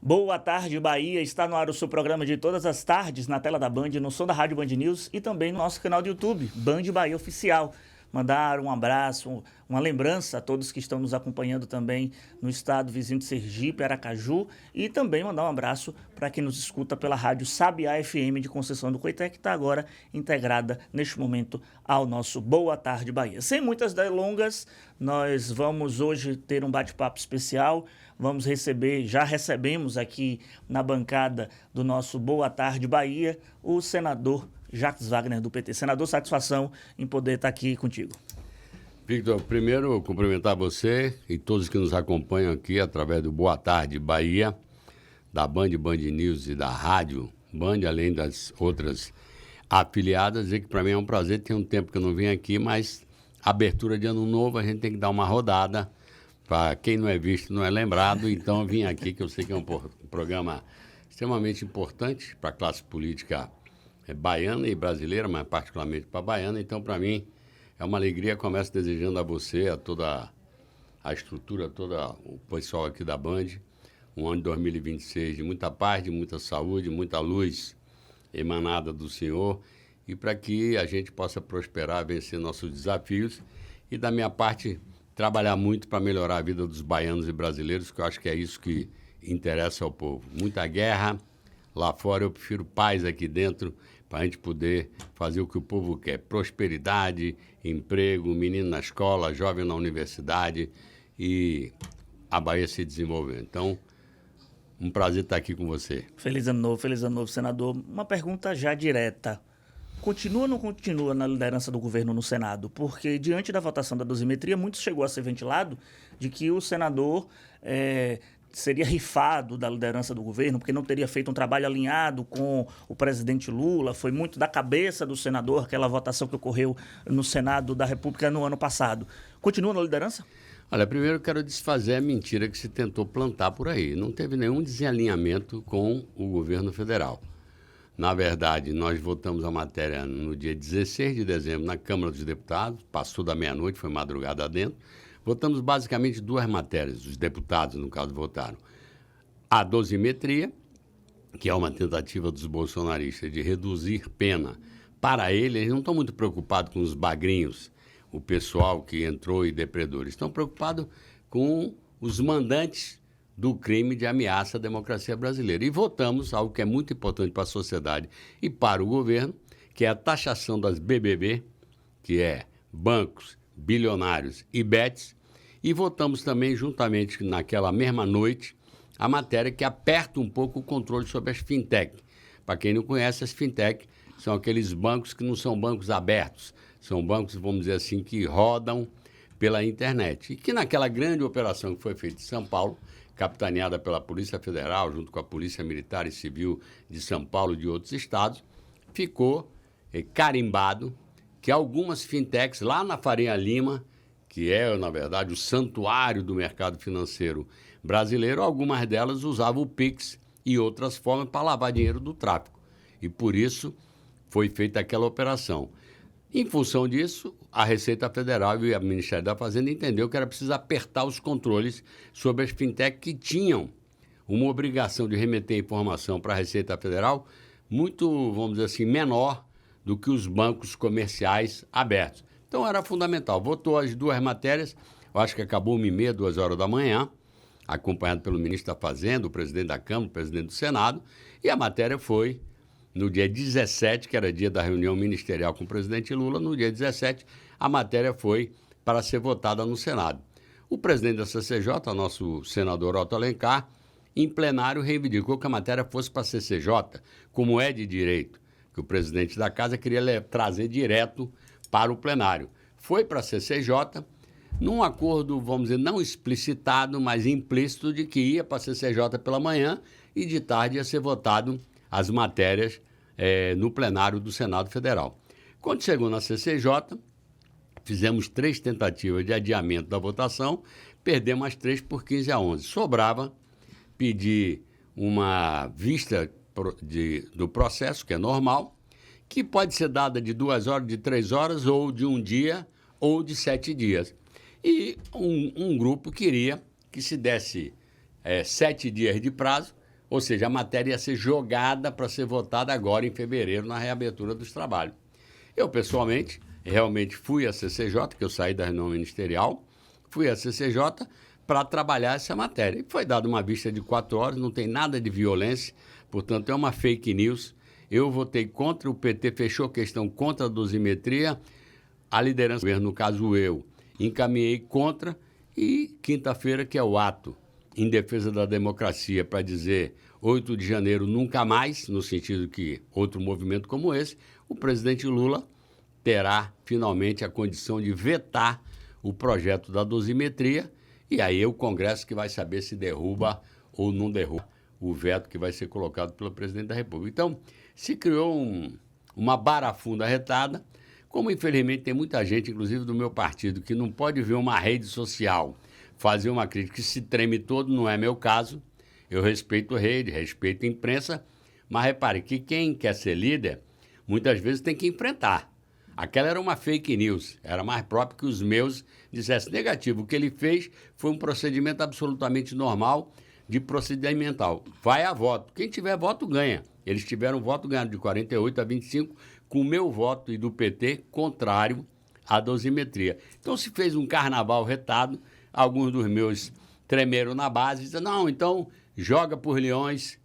Boa tarde, Bahia. Está no ar o seu programa de todas as tardes na tela da Band, no som da Rádio Band News e também no nosso canal do YouTube, Band Bahia Oficial. Mandar um abraço, uma lembrança a todos que estão nos acompanhando também no estado vizinho de Sergipe, Aracaju, e também mandar um abraço para quem nos escuta pela rádio Sabiá FM de Conceição do Coité, que está agora integrada neste momento ao nosso Boa Tarde Bahia. Sem muitas delongas, nós vamos hoje ter um bate-papo especial. Vamos receber, já recebemos aqui na bancada do nosso Boa Tarde Bahia, o senador Jacques Wagner, do PT. Senador, satisfação em poder estar aqui contigo. Victor, primeiro cumprimentar você e todos que nos acompanham aqui através do Boa Tarde Bahia, da Band News e da Rádio Band, além das outras afiliadas. Dizer que para mim é um prazer, tem um tempo que eu não vim aqui, mas abertura de ano novo a gente tem que dar uma rodada. Para quem não é visto, não é lembrado, então eu vim aqui, que eu sei que é um programa extremamente importante para a classe política baiana e brasileira, mas particularmente para a baiana. Então, para mim, é uma alegria. Começo desejando a você, a toda a estrutura, todo o pessoal aqui da Band, um ano de 2026 de muita paz, de muita saúde, muita luz emanada do Senhor, e para que a gente possa prosperar, vencer nossos desafios e, da minha parte, trabalhar muito para melhorar a vida dos baianos e brasileiros, que eu acho que é isso que interessa ao povo. Muita guerra lá fora, eu prefiro paz aqui dentro, para a gente poder fazer o que o povo quer: prosperidade, emprego, menino na escola, jovem na universidade e a Bahia se desenvolver. Então, um prazer estar aqui com você. Feliz ano novo, senador. Uma pergunta já direta. Continua ou não continua na liderança do governo no Senado? Porque, diante da votação da dosimetria, muito chegou a ser ventilado de que o senador seria rifado da liderança do governo, porque não teria feito um trabalho alinhado com o presidente Lula. Foi muito da cabeça do senador aquela votação que ocorreu no Senado da República no ano passado. Continua na liderança? Olha, primeiro eu quero desfazer a mentira que se tentou plantar por aí. Não teve nenhum desalinhamento com o governo federal. Na verdade, nós votamos a matéria no dia 16 de dezembro na Câmara dos Deputados, passou da meia-noite, foi madrugada dentro. Votamos basicamente duas matérias, os deputados, no caso, votaram. A dosimetria, que é uma tentativa dos bolsonaristas de reduzir pena para eles não estão muito preocupados com os bagrinhos, o pessoal que entrou e depredou. Estão preocupados com os mandantes do crime de ameaça à democracia brasileira. E votamos algo que é muito importante para a sociedade e para o governo, que é a taxação das BBB, que é bancos, bilionários e bets, e votamos também, juntamente naquela mesma noite, a matéria que aperta um pouco o controle sobre as fintech. Para quem não conhece, as fintech são aqueles bancos que não são bancos abertos, são bancos, vamos dizer assim, que rodam pela internet. E que naquela grande operação que foi feita em São Paulo, capitaneada pela Polícia Federal, junto com a Polícia Militar e Civil de São Paulo e de outros estados, ficou carimbado que algumas fintechs lá na Faria Lima, que é, na verdade, o santuário do mercado financeiro brasileiro, algumas delas usavam o Pix e outras formas para lavar dinheiro do tráfico. E por isso foi feita aquela operação. Em função disso, a Receita Federal e o Ministério da Fazenda entendeu que era preciso apertar os controles sobre as fintech que tinham uma obrigação de remeter informação para a Receita Federal muito, vamos dizer assim, menor do que os bancos comerciais abertos. Então era fundamental. Votou as duas matérias, eu acho que acabou 1h30, 2h da manhã, acompanhado pelo ministro da Fazenda, o presidente da Câmara, o presidente do Senado, e a matéria foi no dia 17, que era dia da reunião ministerial com o presidente Lula. No dia 17, a matéria foi para ser votada no Senado. O presidente da CCJ, nosso senador Otto Alencar, em plenário reivindicou que a matéria fosse para a CCJ, como é de direito, que o presidente da casa queria trazer direto para o plenário. Foi para a CCJ, num acordo, vamos dizer, não explicitado, mas implícito, de que ia para a CCJ pela manhã e de tarde ia ser votado as matérias no plenário do Senado Federal. Quando chegou na CCJ, fizemos 3 tentativas de adiamento da votação, perdemos as 3 por 15-11. Sobrava pedir uma vista do processo, que é normal, que pode ser dada de 2 horas, de 3 horas, ou de 1 dia, ou de 7 dias. E um grupo queria que se desse 7 dias de prazo Ou seja, a matéria ia ser jogada para ser votada agora em fevereiro, na reabertura dos trabalhos. Eu, pessoalmente, realmente fui à CCJ, que eu saí da reunião ministerial, fui à CCJ para trabalhar essa matéria. E foi dada uma vista de 4 horas, não tem nada de violência, portanto, é uma fake news. Eu votei contra, o PT fechou questão contra a dosimetria, a liderança do governo, no caso eu, encaminhei contra, e quinta-feira, que é o ato em defesa da democracia, para dizer 8 de janeiro nunca mais, no sentido que outro movimento como esse, o presidente Lula terá finalmente a condição de vetar o projeto da dosimetria, e aí é o Congresso que vai saber se derruba ou não derruba o veto que vai ser colocado pelo presidente da República. Então, se criou uma barafunda retada, como infelizmente tem muita gente, inclusive do meu partido, que não pode ver uma rede social fazer uma crítica que se treme todo, não é meu caso. Eu respeito a rede, respeito a imprensa, mas repare que quem quer ser líder, muitas vezes tem que enfrentar. Aquela era uma fake news, era mais próprio que os meus dissessem negativo. O que ele fez foi um procedimento absolutamente normal, de procedimental. Vai a voto. Quem tiver voto ganha. Eles tiveram voto ganhado de 48 a 25, com o meu voto e do PT contrário à dosimetria. Então se fez um carnaval retado, alguns dos meus tremeram na base e disseram, não, então joga por leões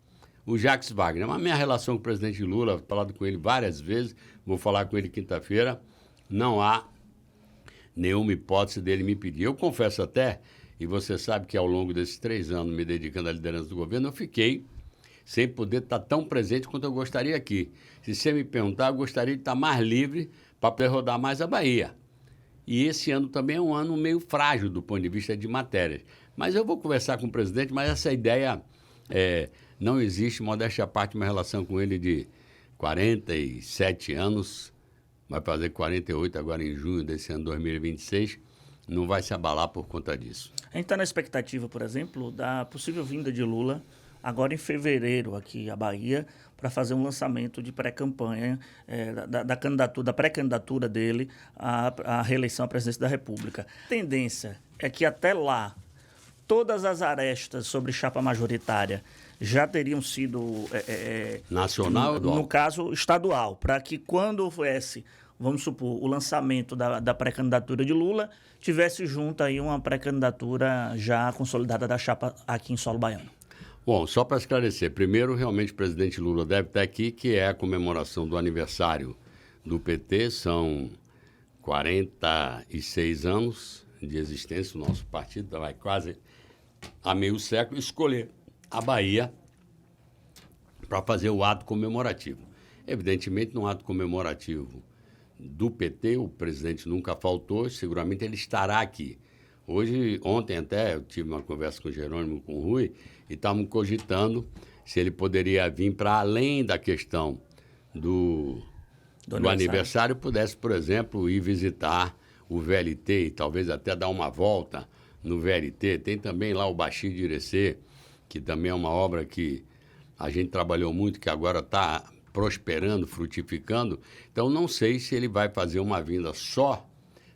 o Jacques Wagner. Mas a minha relação com o presidente Lula, falado com ele várias vezes, vou falar com ele quinta-feira, não há nenhuma hipótese dele me pedir. Eu confesso até, e você sabe que ao longo desses 3 anos me dedicando à liderança do governo, eu fiquei sem poder estar tão presente quanto eu gostaria aqui. Se você me perguntar, eu gostaria de estar mais livre para poder rodar mais a Bahia. E esse ano também é um ano meio frágil do ponto de vista de matérias. Mas eu vou conversar com o presidente, mas essa ideia não existe, modéstia à parte, uma relação com ele de 47 anos, vai fazer 48 agora em junho desse ano 2026, não vai se abalar por conta disso. A gente está na expectativa, por exemplo, da possível vinda de Lula, agora em fevereiro, aqui à Bahia, para fazer um lançamento de pré-campanha da pré-candidatura dele à reeleição à presidência da República. A tendência é que até lá todas as arestas sobre chapa majoritária já teriam sido nacional, no caso estadual, para que quando houvesse, vamos supor, o lançamento da pré-candidatura de Lula, tivesse junto aí uma pré-candidatura já consolidada da chapa aqui em solo baiano. Bom, só para esclarecer, primeiro, realmente, o presidente Lula deve estar aqui, que é a comemoração do aniversário do PT, são 46 anos de existência, o nosso partido vai quase há meio século, escolher a Bahia para fazer o ato comemorativo. Evidentemente, no ato comemorativo do PT, o presidente nunca faltou, seguramente ele estará aqui. Ontem até, eu tive uma conversa com o Jerônimo, com o Rui, e estavam cogitando se ele poderia vir para além da questão do aniversário, pudesse, por exemplo, ir visitar o VLT e talvez até dar uma volta no VLT. Tem também lá o Baixio de Irecê, que também é uma obra que a gente trabalhou muito, que agora está prosperando, frutificando. Então, não sei se ele vai fazer uma vinda só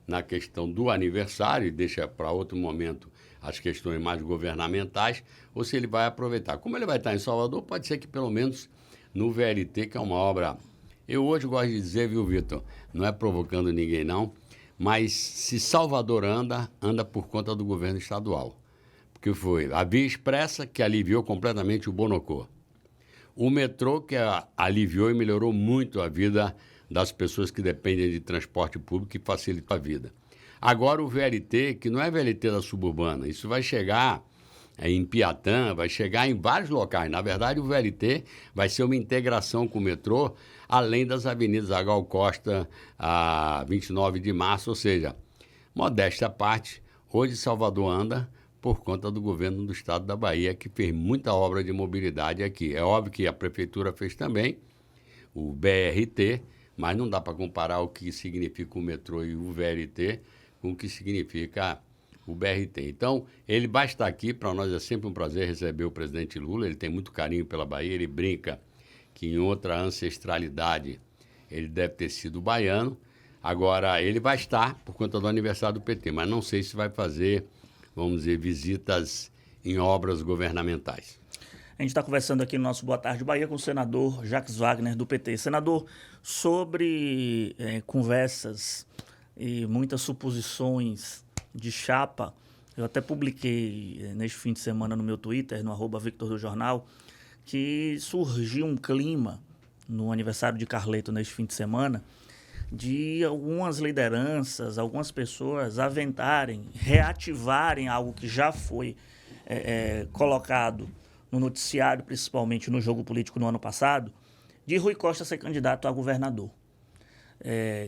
na questão do aniversário e deixa para outro momento as questões mais governamentais, ou se ele vai aproveitar. Como ele vai estar em Salvador, pode ser que pelo menos no VLT, que é uma obra... Eu hoje gosto de dizer, viu, Vitor, não é provocando ninguém não, mas se Salvador anda por conta do governo estadual. Porque foi a Via Expressa, que aliviou completamente o Bonocô. O metrô, que aliviou e melhorou muito a vida das pessoas que dependem de transporte público e facilita a vida. Agora o VLT, que não é VLT da suburbana, isso vai chegar em Piatã, vai chegar em vários locais. Na verdade, o VLT vai ser uma integração com o metrô, além das avenidas Gal Costa, a 29 de março, ou seja, modéstia à parte, hoje Salvador anda por conta do governo do estado da Bahia, que fez muita obra de mobilidade aqui. É óbvio que a prefeitura fez também, o BRT, mas não dá para comparar o que significa o metrô e o VLT com o que significa o BRT. Então, ele vai estar aqui, para nós é sempre um prazer receber o presidente Lula, ele tem muito carinho pela Bahia, ele brinca que em outra ancestralidade ele deve ter sido baiano. Agora, ele vai estar por conta do aniversário do PT, mas não sei se vai fazer, vamos dizer, visitas em obras governamentais. A gente está conversando aqui no nosso Boa Tarde Bahia com o senador Jacques Wagner, do PT. Senador, sobre conversas e muitas suposições de chapa, eu até publiquei neste fim de semana no meu Twitter, no @Victor do Jornal, que surgiu um clima no aniversário de Carleto neste fim de semana, de algumas lideranças, algumas pessoas aventarem, reativarem algo que já foi colocado no noticiário, principalmente no jogo político no ano passado, de Rui Costa ser candidato a governador.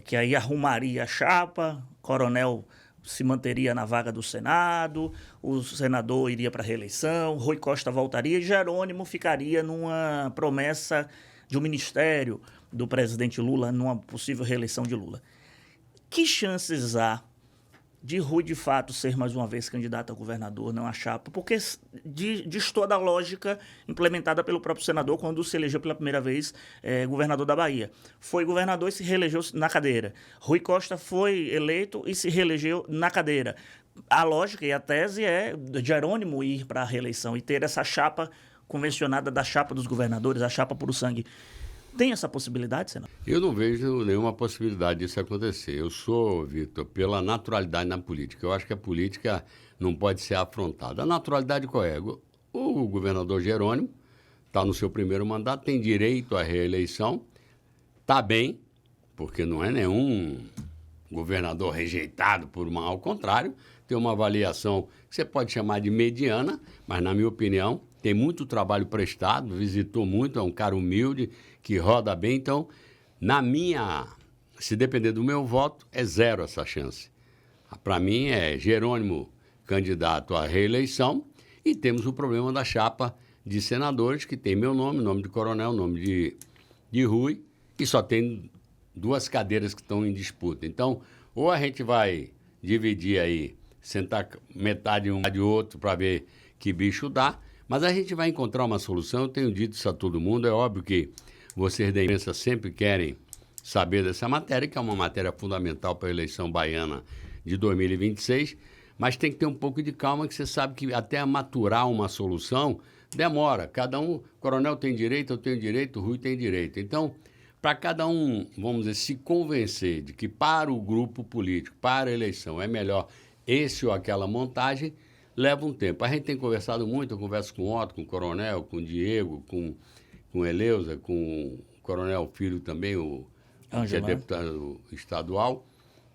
Que aí arrumaria a chapa, Coronel se manteria na vaga do Senado, o senador iria para a reeleição, Rui Costa voltaria e Jerônimo ficaria numa promessa de um ministério do presidente Lula, numa possível reeleição de Lula. Que chances há de Rui, de fato, ser mais uma vez candidato a governador, não a chapa? Porque diz toda a lógica implementada pelo próprio senador quando se elegeu pela primeira vez governador da Bahia. Foi governador e se reelegeu na cadeira. Rui Costa foi eleito e se reelegeu na cadeira. A lógica e a tese é Jerônimo ir para a reeleição e ter essa chapa convencionada da chapa dos governadores, a chapa puro sangue. Tem essa possibilidade, senador? Eu não vejo nenhuma possibilidade disso acontecer. Eu sou, Vitor, pela naturalidade na política. Eu acho que a política não pode ser afrontada. A naturalidade qual é? O governador Jerônimo está no seu primeiro mandato, tem direito à reeleição, está bem, porque não é nenhum governador rejeitado por uma, ao contrário, tem uma avaliação que você pode chamar de mediana, mas, na minha opinião, tem muito trabalho prestado, visitou muito, é um cara humilde, que roda bem. Então, se depender do meu voto, é zero essa chance. Para mim, é Jerônimo candidato à reeleição e temos o problema da chapa de senadores, que tem meu nome, nome de Coronel, nome de Rui, e só tem 2 cadeiras que estão em disputa. Então, ou a gente vai dividir aí, sentar metade um de outro para ver que bicho dá, mas a gente vai encontrar uma solução. Eu tenho dito isso a todo mundo, é óbvio que vocês da imprensa sempre querem saber dessa matéria, que é uma matéria fundamental para a eleição baiana de 2026, mas tem que ter um pouco de calma, que você sabe que até maturar uma solução demora. Cada um, o Coronel tem direito, eu tenho direito, o Rui tem direito. Então, para cada um, vamos dizer, se convencer de que para o grupo político, para a eleição, é melhor esse ou aquela montagem, leva um tempo. A gente tem conversado muito, eu converso com o Otto, com o Coronel, com o Diego, com Eleusa, com o Coronel Filho também, que é deputado estadual.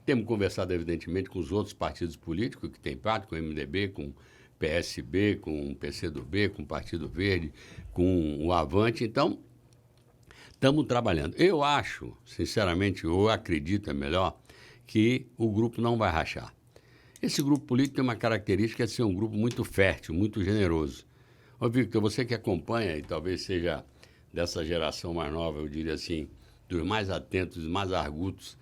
Temos conversado, evidentemente, com os outros partidos políticos que têm parte, com o MDB, com o PSB, com o PCdoB, com o Partido Verde, com o Avante. Então, estamos trabalhando. Eu acho, sinceramente, ou acredito, é melhor, que o grupo não vai rachar. Esse grupo político tem uma característica de ser um grupo muito fértil, muito generoso. Ô, Victor, você que acompanha e talvez seja dessa geração mais nova, eu diria assim, dos mais atentos, mais argutos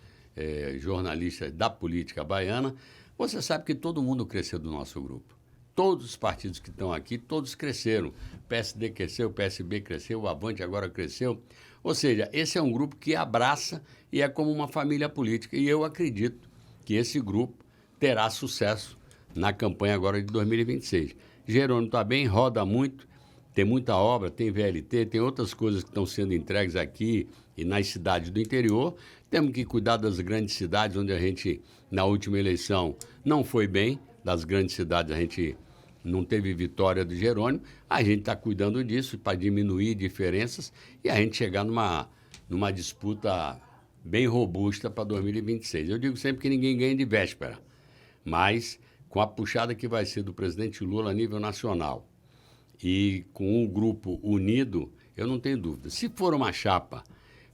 jornalistas da política baiana, você sabe que todo mundo cresceu do nosso grupo. Todos os partidos que estão aqui, todos cresceram. O PSD cresceu, o PSB cresceu, o Avante agora cresceu. Ou seja, esse é um grupo que abraça e é como uma família política. E eu acredito que esse grupo terá sucesso na campanha agora de 2026. Jerônimo está bem, roda muito, tem muita obra, tem VLT, tem outras coisas que estão sendo entregues aqui e nas cidades do interior. Temos que cuidar das grandes cidades, onde a gente, na última eleição, não foi bem. Das grandes cidades, a gente não teve vitória do Jerônimo. A gente está cuidando disso para diminuir diferenças e a gente chegar numa disputa bem robusta para 2026. Eu digo sempre que ninguém ganha de véspera, mas com a puxada que vai ser do presidente Lula a nível nacional e com um grupo unido, eu não tenho dúvida. Se for uma chapa,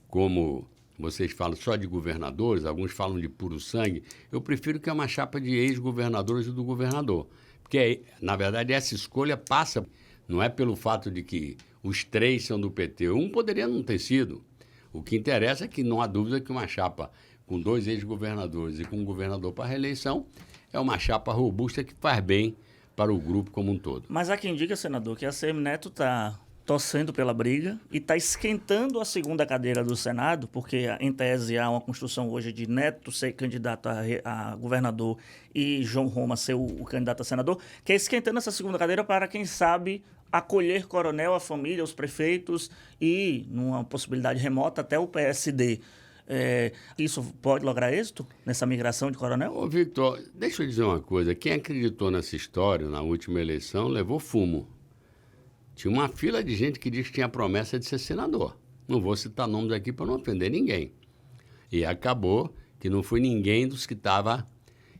como vocês falam só de governadores, alguns falam de puro sangue, eu prefiro que é uma chapa de ex-governadores e do governador. Porque, na verdade, essa escolha passa, não é pelo fato de que os 3 são do PT. Um poderia não ter sido. O que interessa é que não há dúvida que uma chapa com 2 ex-governadores e com um governador para a reeleição é uma chapa robusta que faz bem para o grupo como um todo. Mas há quem diga, senador, que a ACM Neto está torcendo pela briga e está esquentando a segunda cadeira do Senado, porque, em tese, há uma construção hoje de Neto ser candidato a governador e João Roma ser o candidato a senador, que é esquentando essa segunda cadeira para, quem sabe, acolher Coronel, a família, os prefeitos e, numa possibilidade remota, até o PSD. Isso pode lograr êxito nessa migração de Coronel? Ô, Victor, deixa eu dizer uma coisa. Quem acreditou nessa história, na última eleição, levou fumo. Tinha uma fila de gente que diz que tinha promessa de ser senador. Não vou citar nomes aqui para não ofender ninguém. E acabou que não foi ninguém dos que estava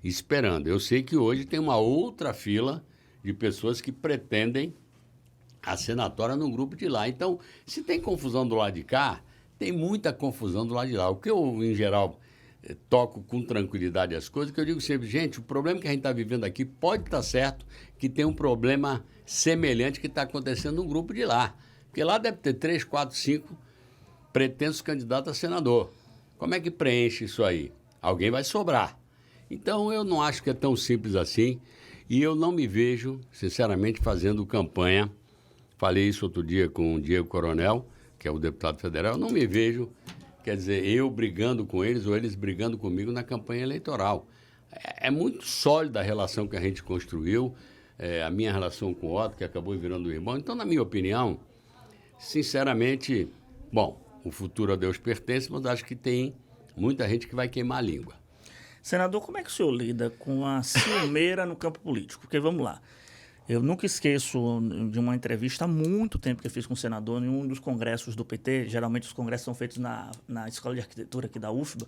esperando. Eu sei que hoje tem uma outra fila de pessoas que pretendem a senatória no grupo de lá. Então, se tem confusão do lado de cá, tem muita confusão do lado de lá. O que eu, em geral, toco com tranquilidade as coisas, que eu digo sempre, gente, o problema que a gente está vivendo aqui pode estar certo que tem um problema semelhante que está acontecendo no grupo de lá. Porque lá deve ter 3, 4, 5 pretensos candidatos a senador. Como é que preenche isso aí? Alguém vai sobrar. Então, eu não acho que é tão simples assim e eu não me vejo, sinceramente, fazendo campanha. Falei isso outro dia com o Diego Coronel, que é o deputado federal. Eu não me vejo, quer dizer, eu brigando com eles ou eles brigando comigo na campanha eleitoral. É muito sólida a relação que a gente construiu, a minha relação com o Otto, que acabou virando o irmão. Então, na minha opinião, sinceramente, bom, o futuro a Deus pertence, mas acho que tem muita gente que vai queimar a língua. Senador, como é que o senhor lida com a ciumeira no campo político? Porque, vamos lá, eu nunca esqueço de uma entrevista há muito tempo que eu fiz com o senador em um dos congressos do PT. Geralmente os congressos são feitos na Escola de Arquitetura aqui da UFBA.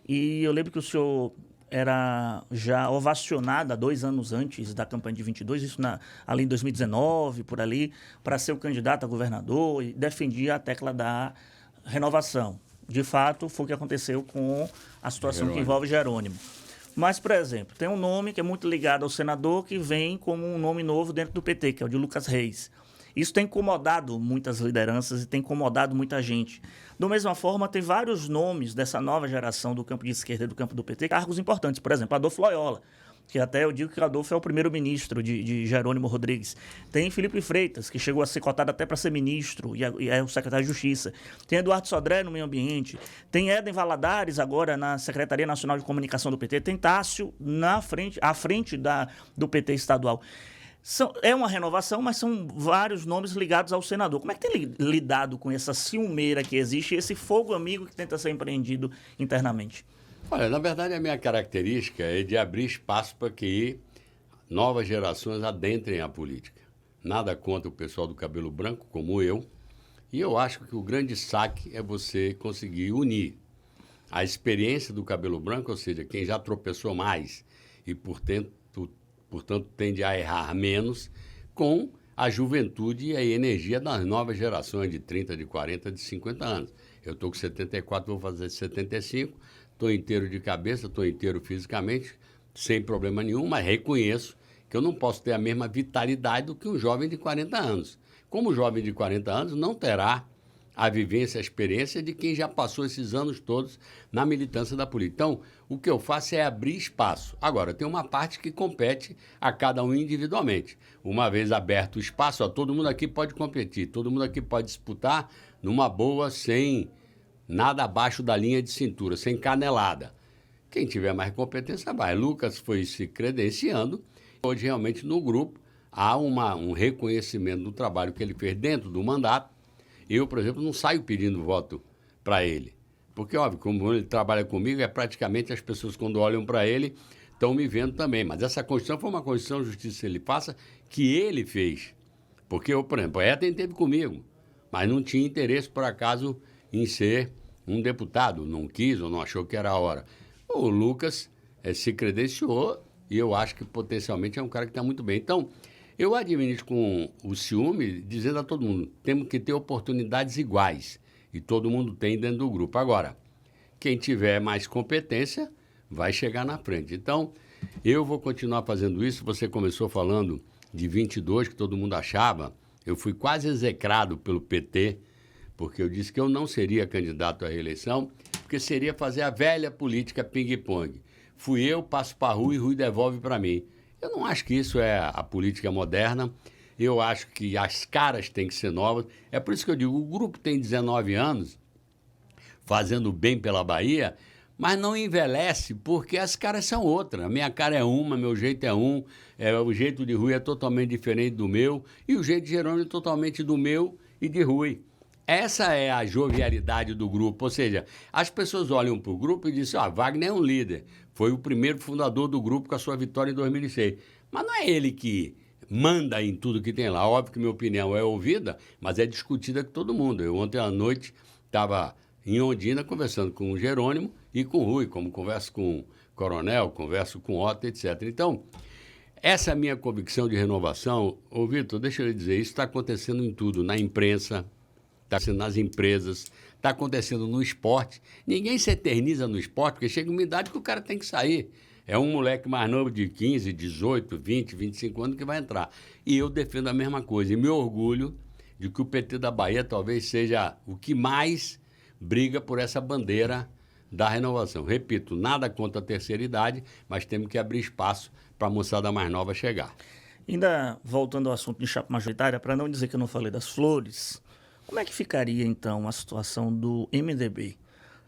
E eu lembro que o senhor era já ovacionado há 2 anos antes da campanha de 22, isso ali em 2019, por ali, para ser o candidato a governador, e defendia a tecla da renovação. De fato, foi o que aconteceu com a situação que envolve Jerônimo. Mas, por exemplo, tem um nome que é muito ligado ao senador que vem como um nome novo dentro do PT, que é o de Lucas Reis. Isso tem incomodado muitas lideranças e tem incomodado muita gente. Da mesma forma, tem vários nomes dessa nova geração do campo de esquerda e do campo do PT, cargos importantes. Por exemplo, Adolfo Loyola, que até eu digo que Adolfo é o primeiro-ministro de Jerônimo Rodrigues. Tem Felipe Freitas, que chegou a ser cotado até para ser ministro e é o secretário de Justiça. Tem Eduardo Sodré no Meio Ambiente. Tem Éden Valadares agora na Secretaria Nacional de Comunicação do PT. Tem Tássio à frente do PT estadual. É uma renovação, mas são vários nomes ligados ao senador. Como é que tem lidado com essa ciumeira que existe, esse fogo amigo que tenta ser empreendido internamente? Olha, na verdade, a minha característica é de abrir espaço para que novas gerações adentrem a política. Nada contra o pessoal do cabelo branco, como eu, e eu acho que o grande saque é você conseguir unir a experiência do cabelo branco, ou seja, quem já tropeçou mais e, portanto, tende a errar menos, com a juventude e a energia das novas gerações de 30, de 40, de 50 anos. Eu estou com 74, vou fazer 75, estou inteiro de cabeça, estou inteiro fisicamente, sem problema nenhum, mas reconheço que eu não posso ter a mesma vitalidade do que um jovem de 40 anos. Como o jovem de 40 anos não terá a vivência, a experiência de quem já passou esses anos todos na militância da política. Então, o que eu faço é abrir espaço. Agora, tem uma parte que compete a cada um individualmente. Uma vez aberto o espaço, todo mundo aqui pode competir, todo mundo aqui pode disputar numa boa, sem nada abaixo da linha de cintura, sem canelada. Quem tiver mais competência vai. Lucas foi se credenciando. Hoje, realmente, no grupo, há um reconhecimento do trabalho que ele fez dentro do mandato. Eu, por exemplo, não saio pedindo voto para ele. Porque, óbvio, como ele trabalha comigo, praticamente as pessoas, quando olham para ele, estão me vendo também. Mas essa Constituição foi uma Constituição de Justiça ele faça que ele fez. Porque, eu, por exemplo, a Éden esteve comigo, mas não tinha interesse, por acaso, em ser um deputado. Não quis ou não achou que era a hora. O Lucas se credenciou e eu acho que potencialmente é um cara que está muito bem. Então, eu administro com o ciúme, dizendo a todo mundo, temos que ter oportunidades iguais. E todo mundo tem dentro do grupo. Agora, quem tiver mais competência vai chegar na frente. Então, eu vou continuar fazendo isso. Você começou falando de 22, que todo mundo achava. Eu fui quase execrado pelo PT, porque eu disse que eu não seria candidato à reeleição, porque seria fazer a velha política ping-pong. Fui eu, passo para Rui e Rui devolve para mim. Eu não acho que isso é a política moderna. Eu acho que as caras têm que ser novas. É por isso que eu digo, o grupo tem 19 anos, fazendo bem pela Bahia, mas não envelhece porque as caras são outras. A minha cara é uma, meu jeito é um, o jeito de Rui é totalmente diferente do meu, e o jeito de Jerônimo é totalmente do meu e de Rui. Essa é a jovialidade do grupo, ou seja, as pessoas olham para o grupo e dizem, Wagner é um líder, foi o primeiro fundador do grupo com a sua vitória em 2006. Mas não é ele que manda em tudo que tem lá. Óbvio que minha opinião é ouvida, mas é discutida com todo mundo. Eu ontem à noite estava em Ondina conversando com o Jerônimo e com o Rui, como converso com o Coronel, converso com o Otto, etc. Então, essa minha convicção de renovação, Vitor, deixa eu lhe dizer, isso está acontecendo em tudo, na imprensa, está acontecendo nas empresas, está acontecendo no esporte. Ninguém se eterniza no esporte, porque chega uma idade que o cara tem que sair. É um moleque mais novo de 15, 18, 20, 25 anos que vai entrar. E eu defendo a mesma coisa. E me orgulho de que o PT da Bahia talvez seja o que mais briga por essa bandeira da renovação. Repito, nada contra a terceira idade, mas temos que abrir espaço para a moçada mais nova chegar. Ainda voltando ao assunto de chapa majoritária, para não dizer que eu não falei das flores, como é que ficaria, então, a situação do MDB?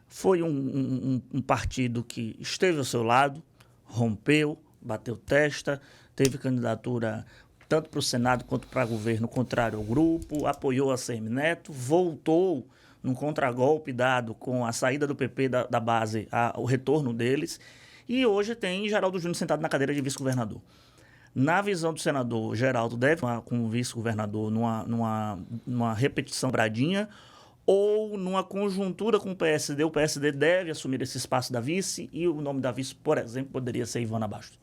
Foi um partido que esteve ao seu lado, rompeu, bateu testa, teve candidatura tanto para o Senado quanto para governo contrário ao grupo, apoiou a Semineto, voltou num contragolpe dado com a saída do PP da base, o retorno deles, e hoje tem Geraldo Júnior sentado na cadeira de vice-governador. Na visão do senador, Geraldo deve com o vice-governador numa repetição bradinha ou numa conjuntura com o PSD deve assumir esse espaço da vice e o nome da vice, por exemplo, poderia ser Ivana Bastos?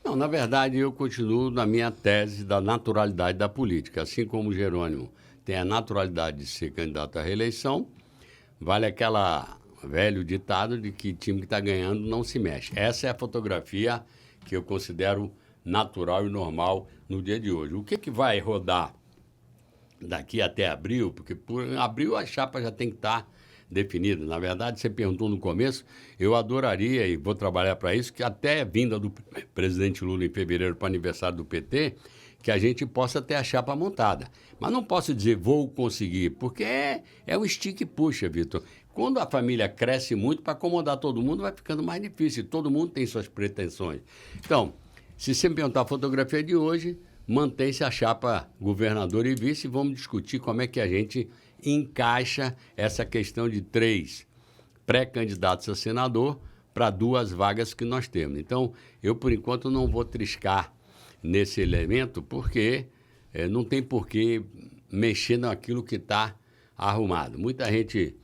Não, na verdade, eu continuo na minha tese da naturalidade da política. Assim como o Jerônimo tem a naturalidade de ser candidato à reeleição, vale aquela velho ditado de que time que está ganhando não se mexe. Essa é a fotografia que eu considero natural e normal no dia de hoje. O que vai rodar daqui até abril? Porque por abril a chapa já tem que estar definida. Na verdade, você perguntou no começo, eu adoraria, e vou trabalhar para isso, que até a vinda do presidente Lula em fevereiro para o aniversário do PT, que a gente possa ter a chapa montada. Mas não posso dizer vou conseguir, porque é um estica e puxa, Vitor. Quando a família cresce muito, para acomodar todo mundo vai ficando mais difícil. Todo mundo tem suas pretensões. Então, se você me perguntar a fotografia de hoje, mantém-se a chapa governador e vice e vamos discutir como é que a gente encaixa essa questão de 3 pré-candidatos a senador para 2 vagas que nós temos. Então, eu, por enquanto, não vou triscar nesse elemento, porque não tem por que mexer naquilo que está arrumado. Muita gente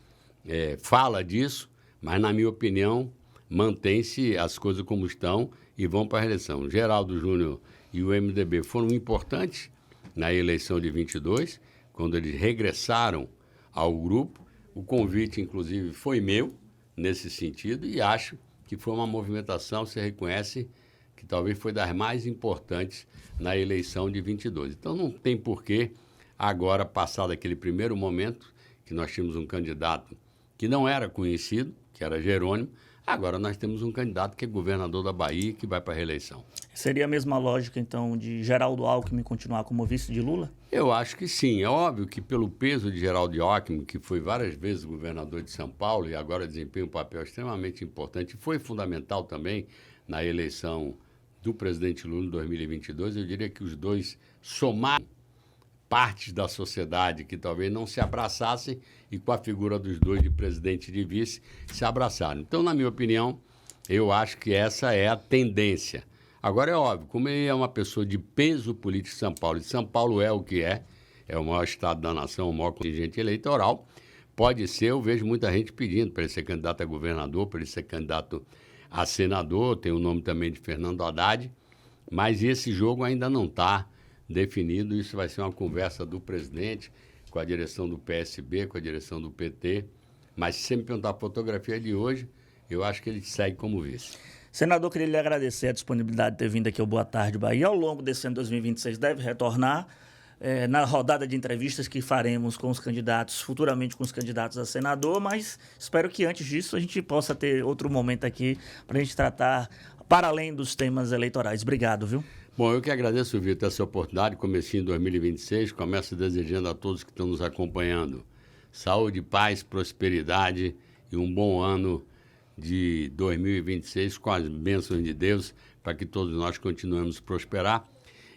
fala disso, mas, na minha opinião, mantém-se as coisas como estão e vão para a reeleição. Geraldo Júnior e o MDB foram importantes na eleição de 22, quando eles regressaram ao grupo. O convite, inclusive, foi meu nesse sentido e acho que foi uma movimentação, você reconhece, que talvez foi das mais importantes na eleição de 22. Então, não tem porquê agora, passado aquele primeiro momento, que nós tínhamos um candidato que não era conhecido, que era Jerônimo, agora nós temos um candidato que é governador da Bahia e que vai para a reeleição. Seria a mesma lógica, então, de Geraldo Alckmin continuar como vice de Lula? Eu acho que sim. É óbvio que pelo peso de Geraldo Alckmin, que foi várias vezes governador de São Paulo e agora desempenha um papel extremamente importante, foi fundamental também na eleição do presidente Lula em 2022, eu diria que os dois somaram partes da sociedade que talvez não se abraçassem e com a figura dos dois de presidente e de vice se abraçaram. Então, na minha opinião, eu acho que essa é a tendência. Agora, é óbvio, como ele é uma pessoa de peso político em São Paulo, e São Paulo é o que é o maior estado da nação, o maior contingente eleitoral, pode ser, eu vejo muita gente pedindo para ele ser candidato a governador, para ele ser candidato a senador, tem o nome também de Fernando Haddad, mas esse jogo ainda não está definido, isso vai ser uma conversa do presidente com a direção do PSB, com a direção do PT, mas se você me perguntar a fotografia de hoje, eu acho que ele segue como vice. Senador, queria lhe agradecer a disponibilidade de ter vindo aqui ao Boa Tarde Bahia. Ao longo desse ano 2026 deve retornar na rodada de entrevistas que faremos com os candidatos, futuramente com os candidatos a senador, mas espero que antes disso a gente possa ter outro momento aqui para a gente tratar para além dos temas eleitorais. Obrigado, viu? Bom, eu que agradeço, Vitor, essa oportunidade, comecinho em 2026, começo desejando a todos que estão nos acompanhando saúde, paz, prosperidade e um bom ano de 2026 com as bênçãos de Deus, para que todos nós continuemos a prosperar.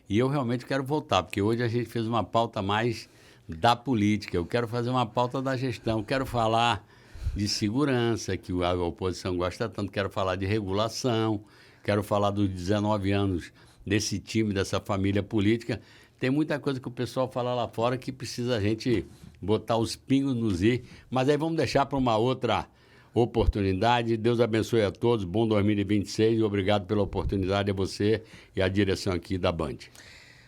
E eu realmente quero voltar, porque hoje a gente fez uma pauta mais da política, eu quero fazer uma pauta da gestão, quero falar de segurança, que a oposição gosta tanto, quero falar de regulação, quero falar dos 19 anos desse time, dessa família política. Tem muita coisa que o pessoal fala lá fora que precisa a gente botar os pingos nos i, mas aí vamos deixar para uma outra oportunidade. Deus abençoe a todos, bom 2026 e obrigado pela oportunidade a você e a direção aqui da Band.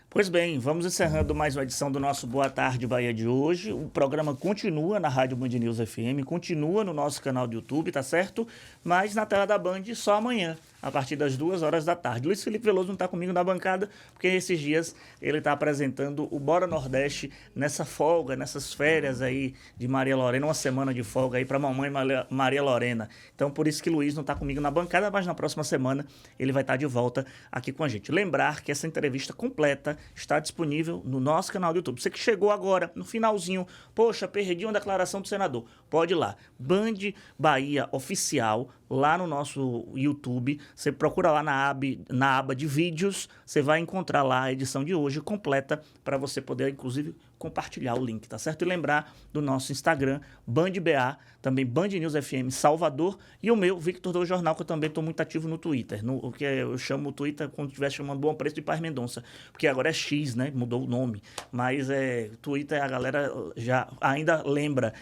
Pois bem, vamos encerrando mais uma edição do nosso Boa Tarde Bahia de hoje. O programa continua na Rádio Band News FM, continua no nosso canal do YouTube, tá certo? Mas na tela da Band só amanhã, a partir das 2h da tarde. Luiz Felipe Veloso não está comigo na bancada, porque esses dias ele está apresentando o Bora Nordeste nessa folga, nessas férias aí de Maria Lorena, uma semana de folga aí para mamãe Maria Lorena. Então, por isso que Luiz não está comigo na bancada, mas na próxima semana ele vai estar de volta aqui com a gente. Lembrar que essa entrevista completa está disponível no nosso canal do YouTube. Você que chegou agora, no finalzinho, poxa, perdi uma declaração do senador, pode ir lá, Band Bahia Oficial, lá no nosso YouTube, você procura lá na aba de vídeos, você vai encontrar lá a edição de hoje completa para você poder, inclusive, compartilhar o link, tá certo? E lembrar do nosso Instagram, BandBA, também Band News FM Salvador, e o meu, Victor do Jornal, que eu também estou muito ativo no Twitter, o que eu chamo o Twitter quando estiver chamando Bom Preço de Paz Mendonça, porque agora é X, né? Mudou o nome, mas Twitter a galera já ainda lembra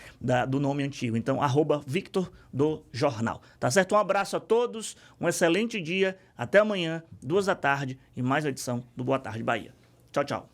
do nome antigo, então @Victor do Jornal, tá certo? Um abraço a todos, um excelente dia, até amanhã, 2h da tarde, e mais uma edição do Boa Tarde Bahia. Tchau, tchau.